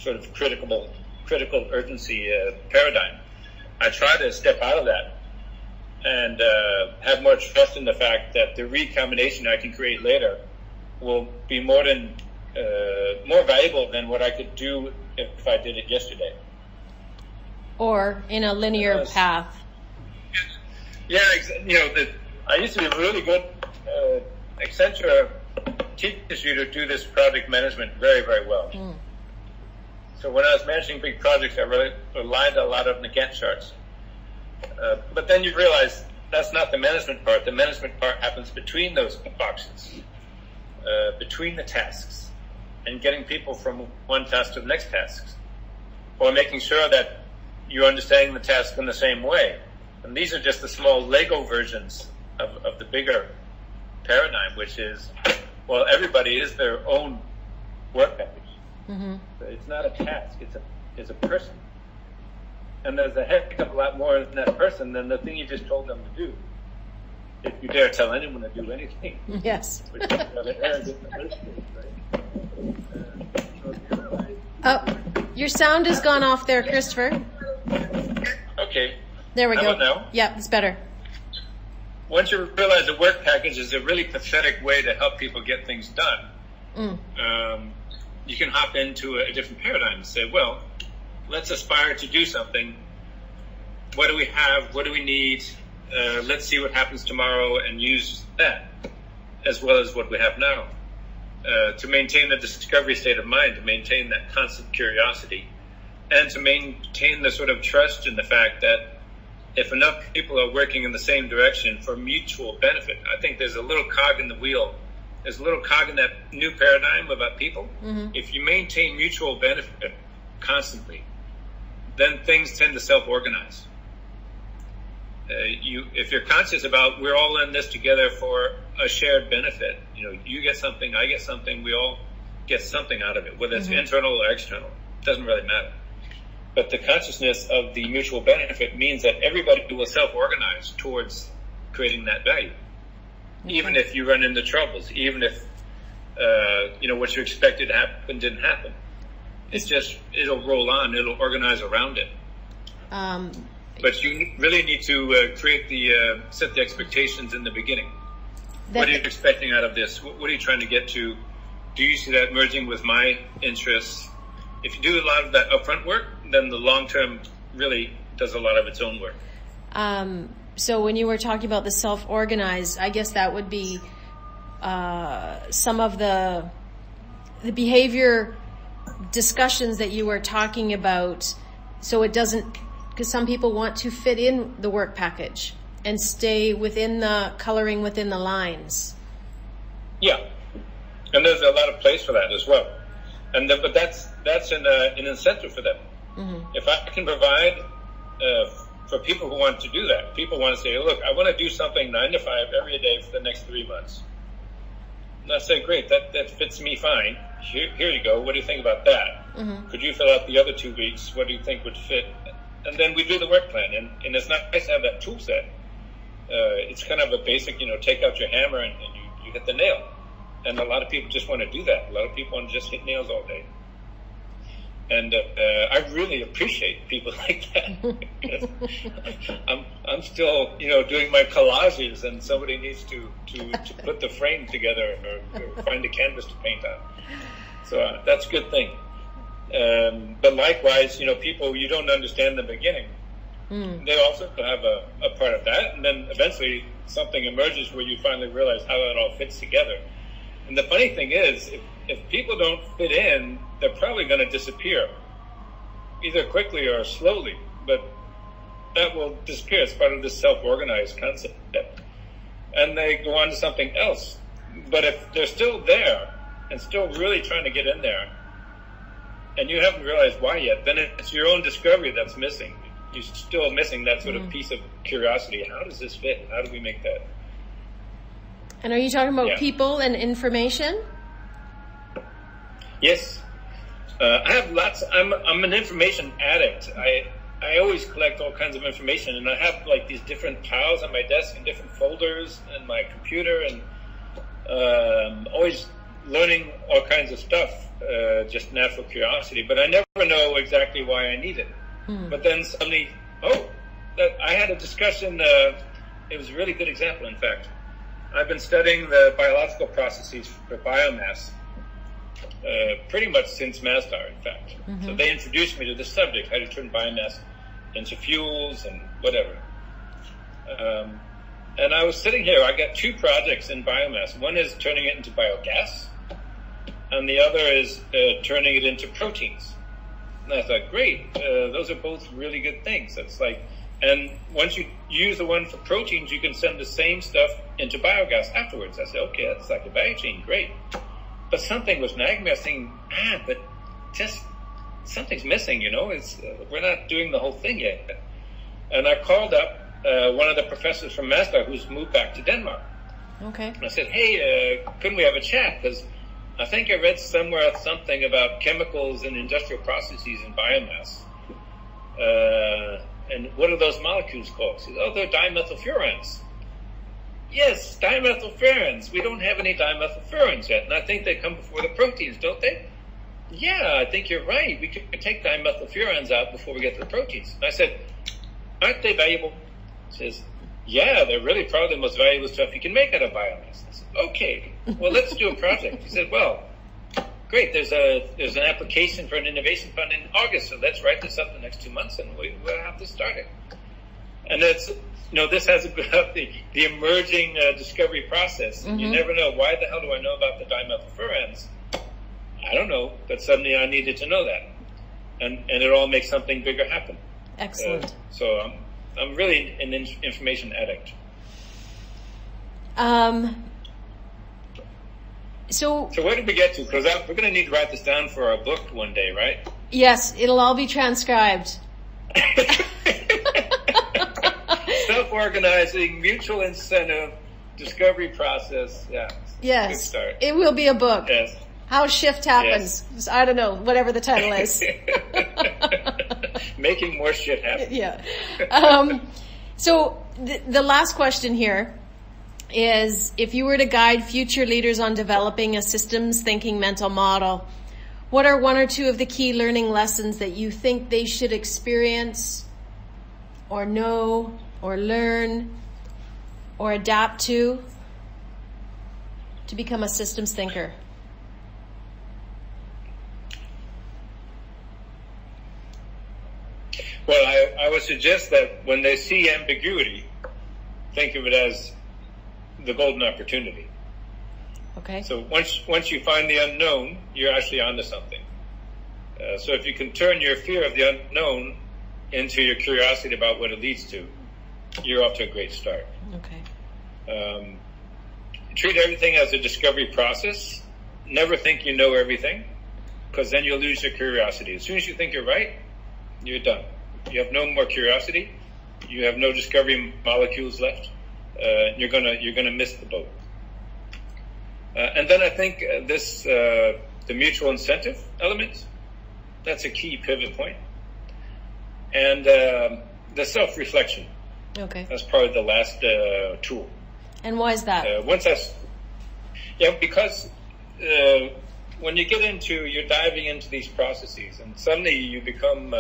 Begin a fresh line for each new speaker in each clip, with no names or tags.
sort of critical urgency paradigm. I try to step out of that and have more trust in the fact that the recombination I can create later will be more valuable than what I could do if I did it yesterday.
Or in a linear path.
Yeah, I used to be really good. Accenture teaches you to do this project management very, very well. So when I was managing big projects, I really relied a lot on the Gantt charts. But then you realize that's not the management part. The management part happens between those boxes, between the tasks, and getting people from one task to the next task, or making sure that you're understanding the task in the same way. And these are just the small Lego versions of the bigger paradigm, which is, well, everybody is their own work package. So it's not a task, it's a person. And there's a heck of a lot more in that person than the thing you just told them to do. If you dare tell anyone to do anything.
Yes.
Which is rather arrogant in the first place, right?
Oh, your sound has gone off there, Christopher.
Okay.
There we
How
go.
about now?
Yeah, it's better.
Once you realize a work package is a really pathetic way to help people get things done, you can hop into a different paradigm and say, well, let's aspire to do something. What do we have? What do we need? Let's see what happens tomorrow and use that as well as what we have now to maintain the discovery state of mind, to maintain that constant curiosity, and to maintain the sort of trust in the fact that if enough people are working in the same direction for mutual benefit, I think there's a little cog in the wheel. There's a little cog in that new paradigm about people. If you maintain mutual benefit constantly, then things tend to self-organize. If you're conscious about we're all in this together for a shared benefit, you get something, I get something, we all get something out of it, whether it's internal or external, it doesn't really matter. But the consciousness of the mutual benefit means that everybody will self-organize towards creating that value. Even if you run into troubles, even if, what you expected to happen didn't happen. It'll roll on, it'll organize around it. But you really need to set the expectations in the beginning. What are you expecting out of this? What are you trying to get to? Do you see that merging with my interests? If you do a lot of that upfront work, then the long term really does a lot of its own work.
So when you were talking about the self-organized, I guess that would be some of the behavior discussions that you were talking about. So it doesn't, because some people want to fit in the work package and stay within the coloring within the lines.
Yeah, and there's a lot of place for that as well. But that's an incentive for them. If I can provide for people who want to do that, people want to say, look, I want to do something 9 to 5 every day for the next 3 months. And I say, great, that fits me fine. Here you go. What do you think about that? Could you fill out the other 2 weeks? What do you think would fit? And then we do the work plan. And it's not nice to have that tool set. It's kind of a basic, take out your hammer and you hit the nail. And a lot of people just want to do that. A lot of people want to just hit nails all day. And I really appreciate people like that. I'm still, doing my collages, and somebody needs to put the frame together or find a canvas to paint on. So that's a good thing. But likewise, people you don't understand in the beginning, they also have a part of that, and then eventually something emerges where you finally realize how it all fits together. And the funny thing is, if people don't fit in, they're probably going to disappear, either quickly or slowly, but that will disappear. It's part of this self-organized concept. And they go on to something else. But if they're still there and still really trying to get in there, and you haven't realized why yet, then it's your own discovery that's missing. You're still missing that sort of piece of curiosity. How does this fit? How do we make that?
And are you talking about people and information?
Yes. I have lots. I'm an information addict. I always collect all kinds of information, and I have like these different piles on my desk and different folders in my computer, and always learning all kinds of stuff. just natural curiosity, but I never know exactly why I need it. But then suddenly, I had a discussion. It was a really good example, in fact. I've been studying the biological processes for biomass pretty much since Masdar, in fact. So they introduced me to this subject, how to turn biomass into fuels and whatever. And I was sitting here, I got two projects in biomass. One is turning it into biogas, and the other is turning it into proteins. And I thought, great, those are both really good things. That's like, and once you use the one for proteins, you can send the same stuff into biogas afterwards. I said, okay, that's like a value chain, great. But something was nagging me. I was saying, but just something's missing, we're not doing the whole thing yet. And I called up one of the professors from Masdar who's moved back to Denmark.
Okay.
And I said, hey, couldn't we have a chat? Because I think I read somewhere something about chemicals and industrial processes in biomass. And what are those molecules called? He said, they're dimethylfurans. Yes, dimethylfurans. We don't have any dimethylfurans yet. And I think they come before the proteins, don't they? Yeah, I think you're right. We could take dimethylfurans out before we get to the proteins. And I said, aren't they valuable? He says, yeah, they're really probably the most valuable stuff you can make out of biomass. I said, okay, well, let's do a project. He said, well, great, there's an application for an innovation fund in August, so let's write this up the next 2 months and we'll have to start it. And it's, this has about the emerging discovery process. You never know, why the hell do I know about the dimethylfurans? I don't know, but suddenly I needed to know that. And it all makes something bigger happen.
Excellent.
So I'm really an information addict.
So
where did we get to? Because we're going to need to write this down for our book one day, right?
Yes, it'll all be transcribed.
Self-organizing, mutual incentive, discovery process. Yeah.
Yes.
Good start.
It will be a book.
Yes.
How shift happens. Yes. I don't know, whatever the title is.
Making more shit happen.
Yeah. So the last question here is, if you were to guide future leaders on developing a systems thinking mental model, what are one or two of the key learning lessons that you think they should experience or know or learn or adapt to become a systems thinker?
Well, I would suggest that when they see ambiguity, think of it as the golden opportunity.
Okay.
So once you find the unknown, you're actually onto something. So if you can turn your fear of the unknown into your curiosity about what it leads to, you're off to a great start.
Okay.
Treat everything as a discovery process. Never think you know everything, because then you'll lose your curiosity. As soon as you think you're right, you're done. You have no more curiosity. You have no discovery molecules left. You're gonna miss the boat. And then I think the mutual incentive element, that's a key pivot point. And the self-reflection.
Okay.
That's probably the last tool.
And why is that?
Because when you you're diving into these processes, and suddenly you become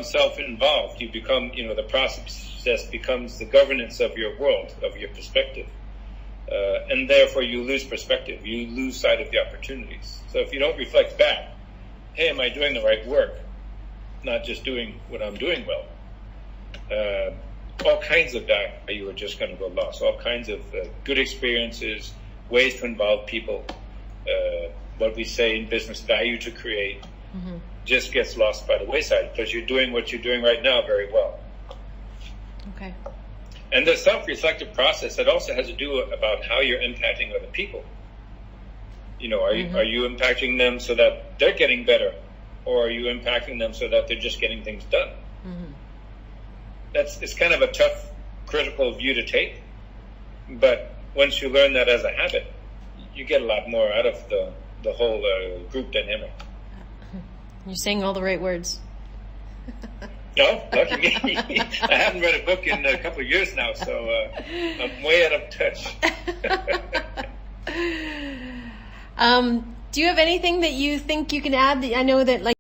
self-involved. You become, the process becomes the governance of your world, of your perspective. And therefore you lose perspective. You lose sight of the opportunities. So if you don't reflect back, hey, am I doing the right work? Not just doing what I'm doing well. All kinds of value are just going to go lost. All kinds of good experiences, ways to involve people, what we say in business, value to create, just gets lost by the wayside because you're doing what you're doing right now very well.
Okay.
And the self-reflective process, that also has to do about how you're impacting other people. Are you impacting them so that they're getting better, or are you impacting them so that they're just getting things done? It's kind of a tough, critical view to take, but once you learn that as a habit, you get a lot more out of the whole group dynamic.
You're saying all the right words.
No, lucky me. I haven't read a book in a couple of years now, so I'm way out of touch.
Do you have anything that you think you can add? I know that, like,